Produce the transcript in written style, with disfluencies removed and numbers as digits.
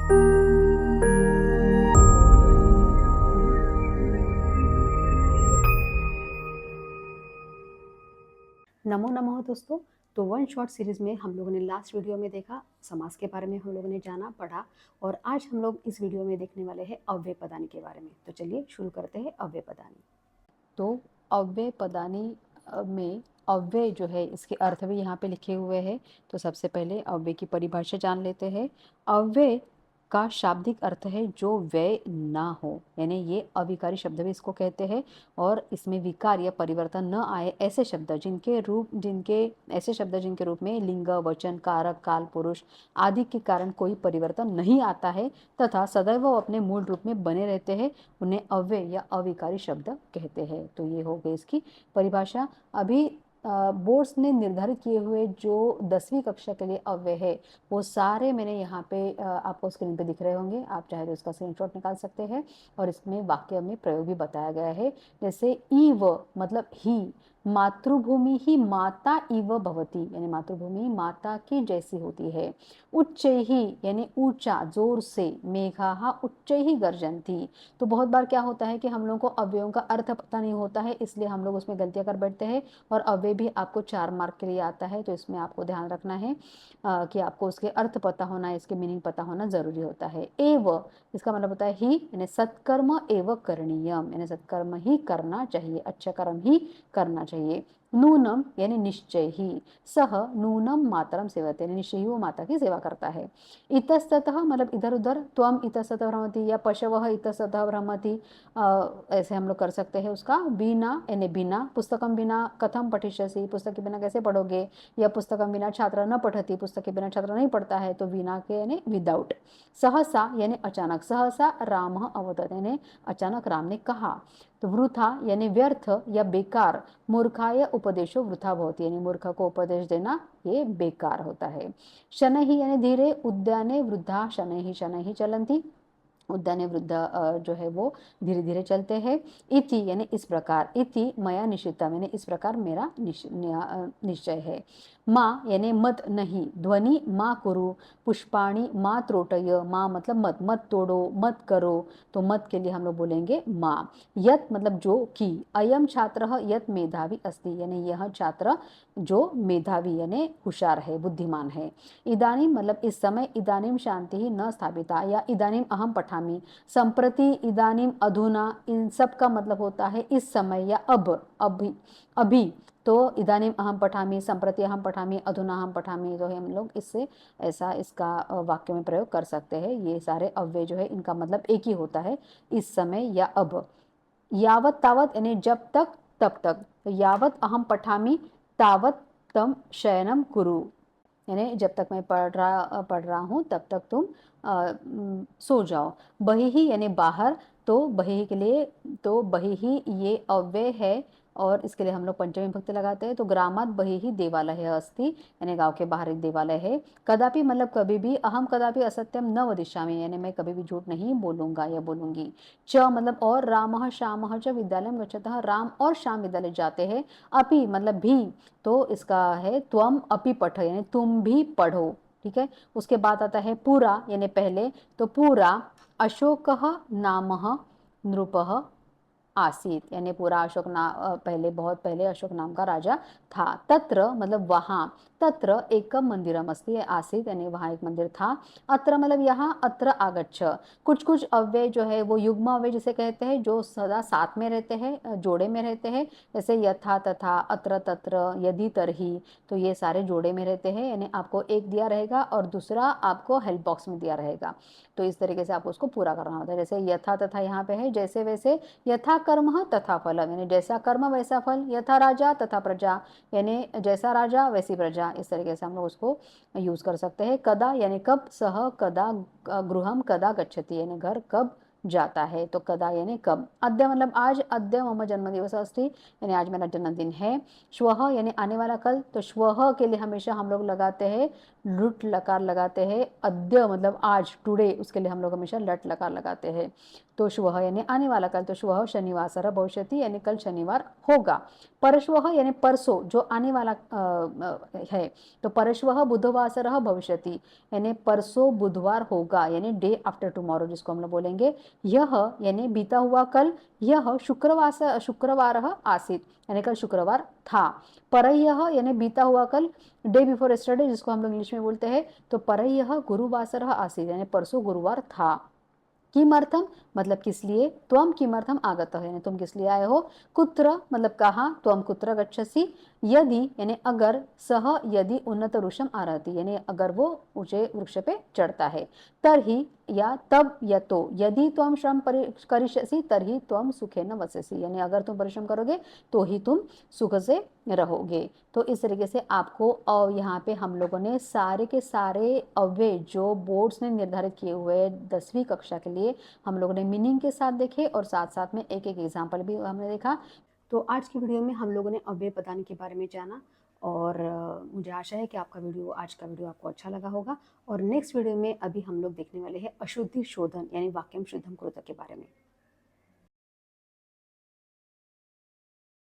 नमो नमः दोस्तों। तो वन शॉट सीरीज़ में हम लोगों ने लास्ट वीडियो में देखा, समास के बारे में हम लोगों ने जाना पढ़ा, और आज हम लोग इस वीडियो में देखने वाले हैं अव्यय पदानी के बारे में। तो चलिए शुरू करते हैं अव्यय पदानी। तो अव्यय पदानी में अव्यय जो है इसके अर्थ भी यहाँ पे लिखे हुए हैं। तो सबसे पहले अव्यय की परिभाषा जान लेते हैं। अव्यय का शाब्दिक अर्थ है जो व्यय ना हो, यानी ये अविकारी शब्द भी इसको कहते हैं। और इसमें विकार या परिवर्तन न आए ऐसे शब्द जिनके रूप में लिंग, वचन, कारक, काल, पुरुष आदि के कारण कोई परिवर्तन नहीं आता है तथा सदैव वो अपने मूल रूप में बने रहते हैं, उन्हें अव्यय या अविकारी शब्द कहते हैं। तो ये हो गई इसकी परिभाषा। अभी बोर्ड्स ने निर्धारित किए हुए जो 10वीं कक्षा के लिए अव्यय है वो सारे मैंने यहाँ पे आपको स्क्रीन पे दिख रहे होंगे। आप चाहे तो इसका स्क्रीनशॉट निकाल सकते हैं, और इसमें वाक्य में प्रयोग भी बताया गया है। जैसे इव मतलब ही, मातृभूमि ही माता इव भवती, यानी मातृभूमि माता की जैसी होती है। उच्चैहि यानी ऊंचा, जोर से। मेघाः उच्चैहि गर्जन्ति। तो बहुत बार क्या होता है कि हम लोगों को अव्ययों का अर्थ पता नहीं होता है, इसलिए हम लोग उसमें गलतियां कर बैठते हैं, और अव्यय भी आपको 4 मार्क के लिए आता है। तो इसमें आपको ध्यान रखना है कि आपको उसके अर्थ पता होना, इसके मीनिंग पता होना जरूरी होता है। एव इसका मतलब होता है ही, यानी सत्कर्म एव करणीयम, यानी सत्कर्म ही करना चाहिए, अच्छा कर्म ही करना चाहिए। नूनम यानी निश्चय ही। सह नूनम मातरम सेवते, यानी निश्चय ही वो माता की सेवा करता है। इतस्ततः मतलब इधर उधर, त्वम इतस्ततः भ्रमति या पशवः इतस्ततः भ्रमति, ऐसे हम लोग कर सकते हैं उसका। बिना यानी बिना, पुस्तकम बिना कथम पठिष्यसि, पुस्तक के बिना कैसे पढ़ोगे, या पुस्तकम बिना छात्र न पठति, पुस्तक के बिना छात्र नहीं पढ़ता है, तो बिना के यानी विदाउट। सहसा यानी अचानक, सहसा राम अवदत्, यानी अचानक राम ने कहा। तो वृथा यानी व्यर्थ या बेकार, मूर्खाय उपदेशो वृथा भवति, यानी मूर्ख को उपदेश देना ये बेकार होता है। शनैः यानी धीरे, उद्याने वृद्धा शनैः, शनैः चलन्ति, उद्याने वृद्ध जो है वो धीरे धीरे चलते हैं। इति यानी इस प्रकार, इति मया निश्चितम, यानी इस प्रकार मेरा निश्चय है। माँ यानी मत नहीं, ध्वनि माँ कुरु, पुष्पाणि माँ त्रोटय, माँ मतलब मत, मत तोड़ो, मत करो, तो मत के लिए हम लोग बोलेंगे माँ। यत मतलब जो कि, अयम छात्रः यत मेधावी अस्ति, यानी यह छात्र जो मेधावी यानी होशियार है, बुद्धिमान है। इदानीम मतलब इस समय, इदानीम शांति ही न स्थापिता, या इदानीम अहम पठामि, संप्रति, इदानीम, अधुना, इन सब का मतलब होता है इस समय या अब, अभी, अभी। तो इदानीम अहम पठामि, संप्रति अहम पठामि, अधुना अहम पठामि, तो हम लोग इससे ऐसा इसका वाक्य में प्रयोग कर सकते हैं। ये सारे अव्यय जो है इनका मतलब एक ही होता है, इस समय या अब। यावत तावत यानी जब तक तब तक, तो यावत अहम पठामि तावत तम शयनम कुरु, यानी जब तक मैं पढ़ रहा हूँ तब तक तुम सो जाओ। बहिः यानी बाहर, तो बहिः के लिए, तो बहिः ये अव्यय है, और इसके लिए हम लोग पंचमी विभक्ति लगाते हैं। तो ग्रामात् बहिः देवालय अस्ति, यानी गांव के बाहर एक देवालय है। कदापि मतलब कभी भी, अहम कदापि असत्यम न वदिष्यामि, यानी मैं कभी भी झूठ नहीं बोलूंगा या बोलूंगी। च मतलब और, रामः श्यामः च विद्यालयं गच्छतः, राम और श्याम विद्यालय जाते हैं। अपि मतलब भी, तो इसका है त्वम अपि पठ, यानी तुम भी पढ़ो, ठीक है। उसके बाद आता है पूरा यानी पहले, तो पूरा अशोकः नामः नृपः आसीत, यानी पूरा अशोक पहले, बहुत पहले अशोक नाम का राजा था। तत्र मतलब वहां, तत्र एकम मंदिरम अस्ति, आसीत यानी वहां एक मंदिर था। अत्र मतलब यहाँ, अत्र आगच्छ, कुछ कुछ अव्यय जो है वो युग्म अव्यय जिसे कहते हैं, जो सदा साथ में रहते हैं, जोड़े में रहते हैं। जैसे यथा, तथा, अत्र, तत्र, यदि, तरही, तो ये सारे जोड़े में रहते हैं, यानी आपको एक दिया रहेगा और दूसरा आपको हेल्प बॉक्स में दिया रहेगा, तो इस तरीके से आपको उसको पूरा करना होता है। जैसे यथा तथा यहाँ पे है, जैसे वैसे, यथा कर्म तथा फल, यानी जैसा कर्म वैसा फल। यथा राजा तथा प्रजा, यानी जैसा राजा वैसी प्रजा, इस तरीके से हम लोग उसको यूज कर सकते हैं। कदा यानी कब, सह कदा गृहम कदा गच्छति, यानी घर कब जाता है, तो कदा यानी कब। अद्य मतलब आज, अद्य मम जन्मदिवस अस्ति, यानी आज मेरा जन्मदिन है। श्वः यानी आने वाला कल, तो श्वः के लिए हमेशा हम लोग लगाते हैं लुट लकार लगाते हैं। अद्य मतलब आज, टुडे, उसके लिए हम लोग हमेशा लट लकार लगाते हैं। तो श्वः यानी आने वाला कल, तो श्वः शनिवासरः भविष्यति यानी कल शनिवार होगा। परश्वः यानी परसों, जो आने वाला है, तो परश्वः बुधवासरः भविष्यति यानी परसों बुधवार होगा, यानी डे आफ्टर टुमारो जिसको हम लोग बोलेंगे। यह यानी बीता हुआ कल, यह शुक्रवारः आसीत् यानी कल शुक्रवार था। परह्यः यानी बीता हुआ कल, डे बिफोर यस्टरडे जिसको हम लोग इंग्लिश में बोलते हैं। तो परह्यः गुरुवासरः आसीत् यानी परसों गुरुवार था। किमर्थम मतलब किस लिए। त्वम किमर्थम आगतः यानी तुम किस लिए आए हो। कुत्र मतलब कहाँ, त्वम कुत्र गच्छसि। यदि यानी अगर, सह यदि उन्नत वृक्षम आरोहति यानी अगर वो ऊंचे वृक्ष पे चढ़ता है। तर्हि या तब या तो, यदि त्वम श्रम करिष्यसि तर्हि त्वम सुखेन वससि यानी अगर तुम परिश्रम करोगे तो ही तुम सुख से रहोगे। तो इस तरीके से आपको यहाँ पे हम लोगों ने सारे के सारे अव्यय जो बोर्ड्स ने निर्धारित किए हुए 10वीं कक्षा के लिए हम लोगों ने मीनिंग के साथ देखे और साथ साथ में एक एक एग्जाम्पल भी हमने देखा। तो आज की वीडियो में हम लोगों ने अव्यय पदान के बारे में जाना और मुझे आशा है कि आज का वीडियो आपको अच्छा लगा होगा। और नेक्स्ट वीडियो में अभी हम लोग देखने वाले हैं अशुद्धि शोधन यानी वाक्यम शुद्धम कृत के बारे में।